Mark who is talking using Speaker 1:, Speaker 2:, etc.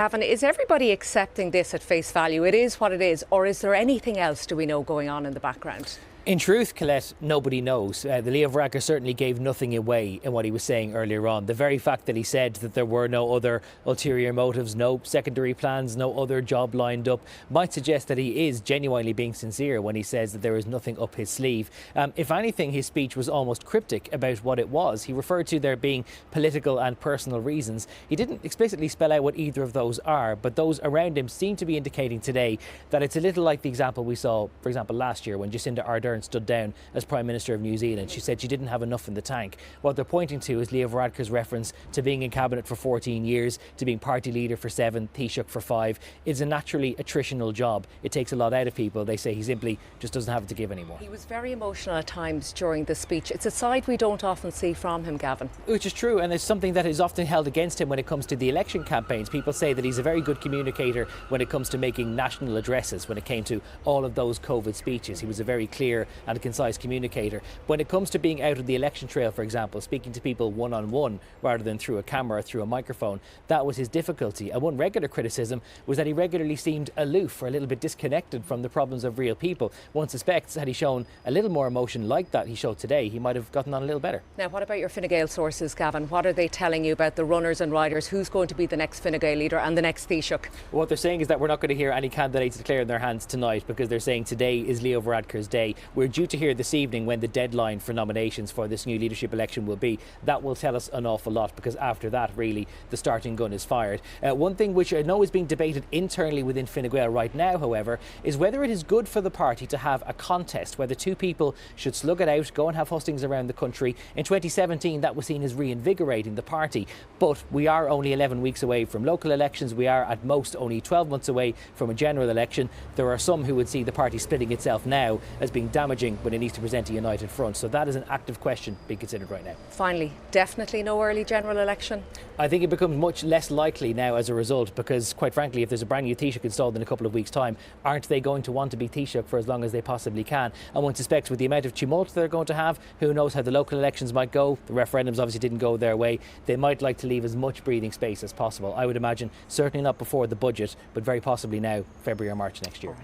Speaker 1: Gavan, is everybody accepting this at face value? It is what it is, or is there anything else, do we know, going on in the background?
Speaker 2: In truth, Colette, nobody knows. The Leo Varadkar certainly gave nothing away in what he was saying earlier on. The very fact that he said that there were no other ulterior motives, no secondary plans, no other job lined up, might suggest that he is genuinely being sincere when he says that there is nothing up his sleeve. If anything, his speech was almost cryptic about what it was. He referred to there being political and personal reasons. He didn't explicitly spell out what either of those are, but those around him seem to be indicating today that it's a little like the example we saw, for example, last year when Jacinda Ardern stood down as Prime Minister of New Zealand. She said she didn't have enough in the tank. What they're pointing to is Leo Varadkar's reference to being in Cabinet for 14 years, to being party leader for 7, Taoiseach for 5. It's a naturally attritional job. It takes a lot out of people. They say he simply just doesn't have it to give anymore.
Speaker 1: He was very emotional at times during the speech. It's a side we don't often see from him, Gavan.
Speaker 2: Which is true, and it's something that is often held against him when it comes to the election campaigns. People say that he's a very good communicator when it comes to making national addresses. When it came to all of those COVID speeches, he was a very clear and concise communicator. When it comes to being out of the election trail, for example, speaking to people one-on-one rather than through a camera or through a microphone, that was his difficulty. And one regular criticism was that he regularly seemed aloof or a little bit disconnected from the problems of real people. One suspects had he shown a little more emotion like that he showed today, he might have gotten on a little better.
Speaker 1: Now, what about your Fine Gael sources, Gavan? What are they telling you about the runners and riders? Who's going to be the next Fine Gael leader and the next Taoiseach?
Speaker 2: What they're saying is that we're not going to hear any candidates declare in their hands tonight, because they're saying today is Leo Varadkar's day. We're due to hear this evening when the deadline for nominations for this new leadership election will be. That will tell us an awful lot, because after that, really, the starting gun is fired. One thing which I know is being debated internally within Fine Gael right now, however, is whether it is good for the party to have a contest, whether two people should slug it out, go and have hustings around the country. In 2017, that was seen as reinvigorating the party. But we are only 11 weeks away from local elections. We are at most only 12 months away from a general election. There are some who would see the party splitting itself now as being damaging when it needs to present a united front. So that is an active question being considered right now.
Speaker 1: Finally, definitely no early general election?
Speaker 2: I think it becomes much less likely now as a result, because quite frankly, if there's a brand new Taoiseach installed in a couple of weeks' time, aren't they going to want to be Taoiseach for as long as they possibly can? And one suspects with the amount of tumult they're going to have, who knows how the local elections might go. The referendums obviously didn't go their way. They might like to leave as much breathing space as possible. I would imagine certainly not before the budget, but very possibly now, February or March next year.